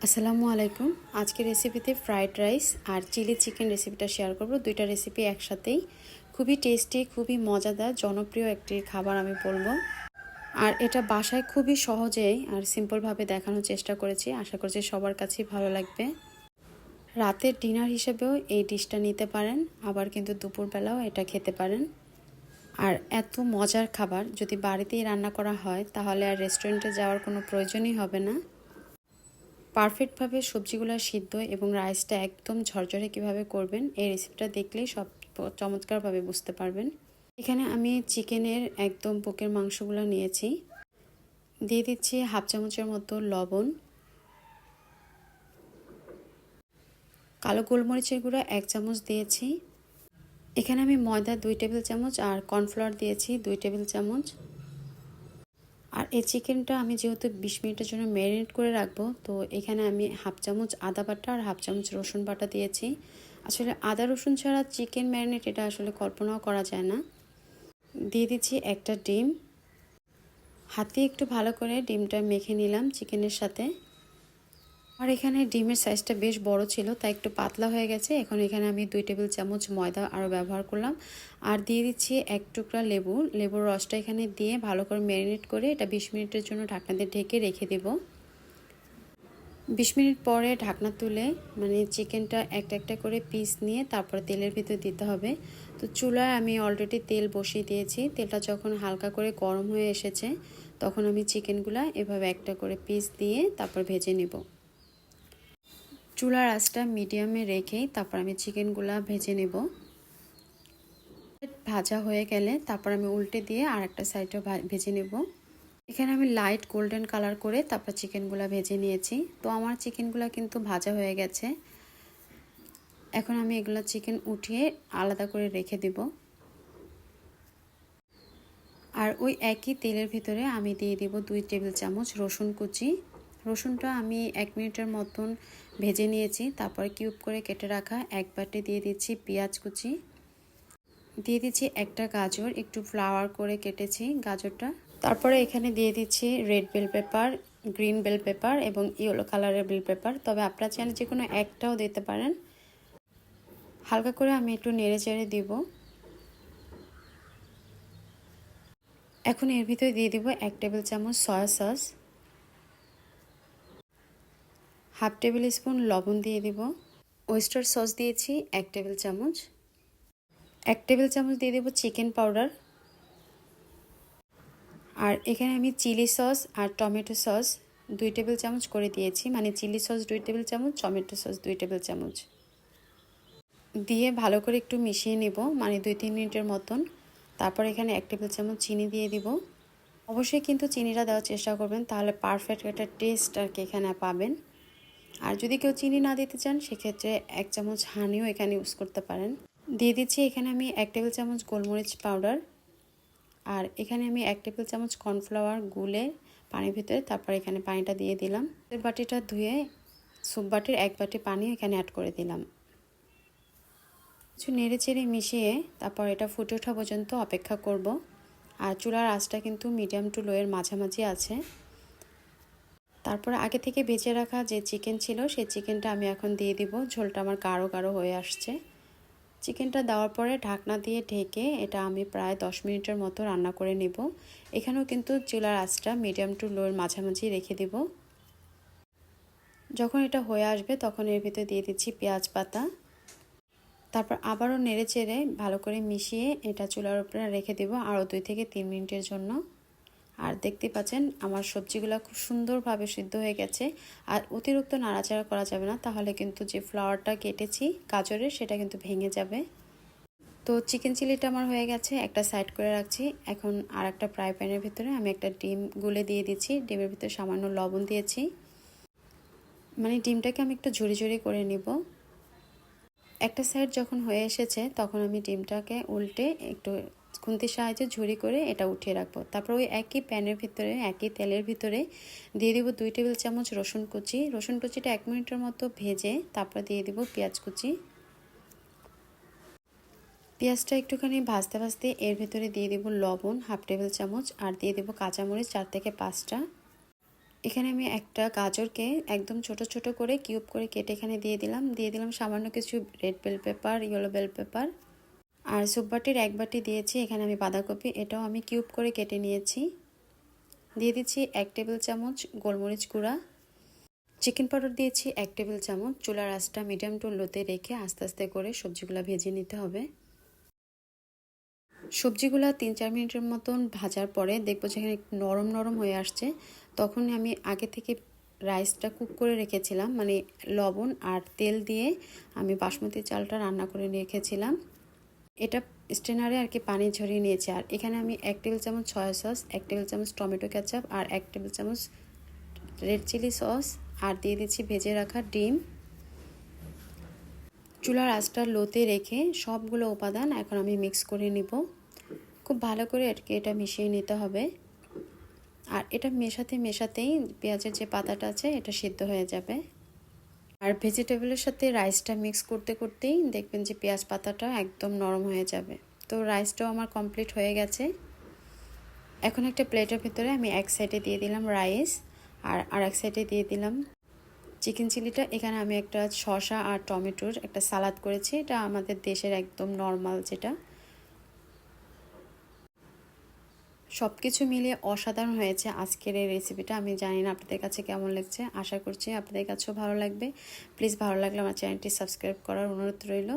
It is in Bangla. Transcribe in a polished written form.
আসসালামু আলাইকুম। আজকের রেসিপিতে ফ্রাইড রাইস আর চিলি চিকেন রেসিপিটা শেয়ার করব। দুইটা রেসিপি একসাথেই। খুবই টেস্টি, খুবই মজাদার, জনপ্রিয় একটি খাবার আমি বলবো। আর এটা বাসায় খুবই সহজেই আর সিম্পলভাবে দেখানোর চেষ্টা করেছি। আশা করছি সবার কাছেই ভালো লাগবে। রাতের ডিনার হিসেবেও এই ডিশটা নিতে পারেন, আবার কিন্তু দুপুরবেলাও এটা খেতে পারেন। আর এত মজার খাবার যদি বাড়িতেই রান্না করা হয় তাহলে আর রেস্টুরেন্টে যাওয়ার কোনো প্রয়োজনই হবে না। পারফেক্টভাবে সবজিগুলো সিদ্ধ এবং রাইসটা একদম ঝরঝরে কিভাবে করবেন এই রেসিপিটা দেখলেই সব চমৎকারভাবে বুঝতে পারবেন। এখানে আমি চিকেনের একদম বুকের মাংসগুলো নিয়েছি। দিয়ে দিচ্ছি হাফ চামচের মতো লবণ, কালো গোলমরিচের গুঁড়া 1 চামচ দিয়েছি। এখানে আমি ময়দা 2 টেবিল চামচ আর কর্নফ্লাওয়ার দিয়েছি 2 টেবিল চামচ। আর এই চিকেনটা আমি যেহেতু 20 মিনিটের জন্য ম্যারিনেট করে রাখবো, তো এখানে আমি হাফ চামচ আদা বাটা আর হাফ চামচ রসুন বাটা দিয়েছি। আসলে আদা রসুন ছাড়া চিকেন ম্যারিনেট এটা আসলে কল্পনাও করা যায় না। দিয়ে দিচ্ছি একটা ডিম। হাতে একটু ভালো করে ডিমটা মেখে নিলাম চিকেনের সাথে। আর এখানে ডিমের সাইজটা বেশ বড় ছিল, তাই একটু পাতলা হয়ে গেছে। এখন এখানে আমি 2 টেবিল চামচ ময়দা আরও ব্যবহার করলাম। আর দিয়ে দিচ্ছি 1 টুকরা লেবুর রসটা এখানে দিয়ে ভালো করে ম্যারিনেট করে এটা 20 মিনিটের জন্য ঢাকনা দিয়ে ঢেকে রেখে দেব। 20 মিনিট পরে ঢাকনা তুলে চিকেনটা একটা একটা করে পিস নিয়ে তারপরে তেলের ভিতর দিতে হবে। তো চুলায় আমি অলরেডি তেল বসিয়ে দিয়েছি। তেলটা যখন হালকা করে গরম হয়ে এসেছে তখন আমি চিকেনগুলা এভাবে একটা করে পিস দিয়ে তারপর ভেজে নেব। চুলার আঁচটা মিডিয়ামে রেখেই তারপর আমি চিকেনগুলা ভেজে নেব। ভাজা হয়ে গেলে তারপর আমি উল্টে দিয়ে আর একটা সাইডও ভেজে নেব। এখানে আমি লাইট গোল্ডেন কালার করে তারপর চিকেনগুলো ভেজে নিয়েছি। তো আমার চিকেনগুলো কিন্তু ভাজা হয়ে গেছে। এখন আমি এগুলো চিকেন উঠিয়ে আলাদা করে রেখে দেব। আর ওই একই তেলের ভিতরে আমি দিয়ে দেব 2 টেবিল চামচ রসুন কুচি। রসুনটা আমি 1 মিনিটের মতন ভেজে নিয়েছি। তারপরে কিউব করে কেটে রাখা এক বাটি দিয়ে দিচ্ছি পেঁয়াজ কুচি। দিয়ে দিচ্ছি একটা গাজর, একটু ফ্লাওয়ার করে কেটেছি গাজরটা। তারপরে এখানে দিয়ে দিচ্ছি red bell pepper, green bell pepper এবং ইয়েলো কালারের বেল পেপার। তবে আপনারা চাইলে যে কোনো একটাও দিতে পারেন। হালকা করে আমি একটু নেড়ে চেড়ে দিব। এখন এর ভিতরে দিয়ে দিব 1 টেবিল চামচ soya sauce, half table spoon লবণ দিয়ে দিব। ওয়েস্টার সস দিয়েছি 1 টেবিল চামচ। 1 টেবিল চামচ দিয়ে দেব চিকেন পাউডার। আর এখানে আমি চিলি সস আর টমেটো সস 2 টেবিল চামচ করে দিয়েছি। চিলি সস 2 টেবিল চামচ, টমেটো সস 2 টেবিল চামচ দিয়ে ভালো করে একটু মিশিয়ে নেব 2-3 মিনিটের মতন। তারপর এখানে 1 টেবিল চামচ চিনি দিয়ে দিব। অবশ্যই কিন্তু চিনিটা দেওয়ার চেষ্টা করবেন, তাহলে পারফেক্ট একটা টেস্ট আর কি এখানে পাবেন। আর যদি কেউ চিনি না দিতে চান সেক্ষেত্রে 1 চামচ হানিও এখানে ইউজ করতে পারেন। দিয়ে দিচ্ছি এখানে আমি 1 টেবিল চামচ গোলমরিচ পাউডার। আর এখানে আমি 1 টেবিল চামচ কর্নফ্লাওয়ার গুলে পানির ভিতরে তারপর এখানে পানিটা দিয়ে দিলাম। বাটিটা ধুয়ে স্যুপ বাটির 1 বাটি পানি এখানে অ্যাড করে দিলাম। কিছু নেড়ে চেড়ে মিশিয়ে তারপর এটা ফুটে ওঠা পর্যন্ত অপেক্ষা করব। আর চুলার আঁচটা কিন্তু মিডিয়াম টু লোয়ের মাঝামাঝি আছে। তারপর আগে থেকে ভেজে রাখা যে চিকেন ছিল সেই চিকেনটা আমি এখন দিয়ে দিব। ঝোলটা আমার গাঢ় গাঢ় হয়ে আসছে। চিকেনটা দেওয়ার পরে ঢাকনা দিয়ে ঢেকে এটা আমি প্রায় 10 মিনিটের মতো রান্না করে নেব। এখানেও কিন্তু চুলার আঁচটা মিডিয়াম টু লোয়ের মাঝামাঝি রেখে দেব। যখন এটা হয়ে আসবে তখন এর ভিতরে দিয়ে দিচ্ছি পেঁয়াজ পাতা। তারপর আবারও নেড়ে চেড়ে ভালো করে মিশিয়ে এটা চুলার উপরে রেখে দেব আরও 2 থেকে 3 মিনিটের জন্য। আর দেখতে পাচ্ছেন আমার সবজিগুলো খুব সুন্দরভাবে সিদ্ধ হয়ে গেছে। আর অতিরিক্ত নাড়াচাড়া করা যাবে না, তাহলে কিন্তু যে ফ্লাওয়ারটা কেটেছি গাজরের সেটা কিন্তু ভেঙে যাবে। তো চিকেন চিলিটা আমার হয়ে গেছে, একটা সাইড করে রাখছি। এখন আর একটা ফ্রাই প্যানের ভিতরে আমি একটা ডিম গুলে দিয়ে দিচ্ছি। ডিমের ভিতরে সামান্য লবণ দিয়েছি। ডিমটাকে আমি একটু ঝুরি ঝুরি করে নিব। একটা সাইড যখন হয়ে এসেছে তখন আমি ডিমটাকে উল্টে একটু খুন্তির সাহায্যে ঝুরি করে এটা উঠিয়ে রাখবো। তারপর ওই একই প্যানের ভিতরে একই তেলের ভিতরে দিয়ে দিব 2 টেবিল চামচ রসুন কুচি। রসুন কুচিটা 1 মিনিটের মতো ভেজে তারপর দিয়ে দিব পেঁয়াজ কুচি। পেঁয়াজটা একটুখানি ভাজতে ভাজতে এর ভিতরে দিয়ে দিব লবণ হাফ টেবিল চামচ আর দিয়ে দেব কাঁচামরিচ 4 থেকে 5টা। এখানে আমি একটা গাজরকে একদম ছোট ছোট করে কিউব করে কেটে এখানে দিয়ে দিলাম সামান্য কিছু red bell pepper, yellow bell pepper, আর স্যুপ বাটির এক বাটি দিয়েছি এখানে আমি বাঁধাকপি, এটাও আমি কিউব করে কেটে নিয়েছি। দিয়ে দিচ্ছি 1 টেবিল চামচ গোলমরিচ গুঁড়া, চিকেন পাউডার দিয়েছি 1 টেবিল চামচ। চুলার আঁচটা মিডিয়াম টু লোতে রেখে আস্তে আস্তে করে সবজিগুলো ভেজে নিতে হবে। সবজিগুলো 3-4 মিনিটের মতন ভাজার পরে দেখবো যেখানে নরম নরম হয়ে আসছে, তখন আমি আগে থেকে রাইসটা কুক করে রেখেছিলাম, মানে লবণ আর তেল দিয়ে আমি বাসমতি চালটা রান্না করে রেখেছিলাম। এটা স্ট্রেনারে আর কি পানি ঝরিয়ে নিয়েছি। আর এখানে আমি 1 টেবিল চামচ সয়া সস, 1 টেবিল চামচ টমেটো কেচাপ আর 1 টেবিল চামচ রেড চিলি সস আর দিয়ে দিচ্ছি ভেজে রাখা ডিম। চুলার আঁচটা লোতে রেখে সবগুলো উপাদান এখন আমি মিক্স করে নিব। খুব ভালো করে এটা মিশিয়ে নিতে হবে। আর এটা মেশাতেই পেঁয়াজের যে পাতাটা আছে এটা সিদ্ধ হয়ে যাবে। আর ভেজিটেবলের সাথে রাইসটা মিক্স করতে করতেই দেখবেন যে পেঁয়াজ পাতাটা একদম নরম হয়ে যাবে। তো রাইসটাও আমার কমপ্লিট হয়ে গেছে। এখন একটা প্লেটের ভিতরে আমি এক সাইডে দিয়ে দিলাম রাইস আর এক সাইডে দিয়ে দিলাম চিকেন চিলিটা। এখানে আমি একটা শসা আর টমেটোর একটা সালাদ করেছি, এটা আমাদের দেশের একদম নর্মাল যেটা। সব কিছু মিলিয়ে অসাধারণ হয়েছে আজকের এই রেসিপিটা। আমি জানি না আপনাদের কাছে কেমন লাগছে, আশা করছি আপনাদের কাছেও ভালো লাগবে। প্লিজ ভালো লাগলে আমার চ্যানেলটি সাবস্ক্রাইব করার অনুরোধ রইল।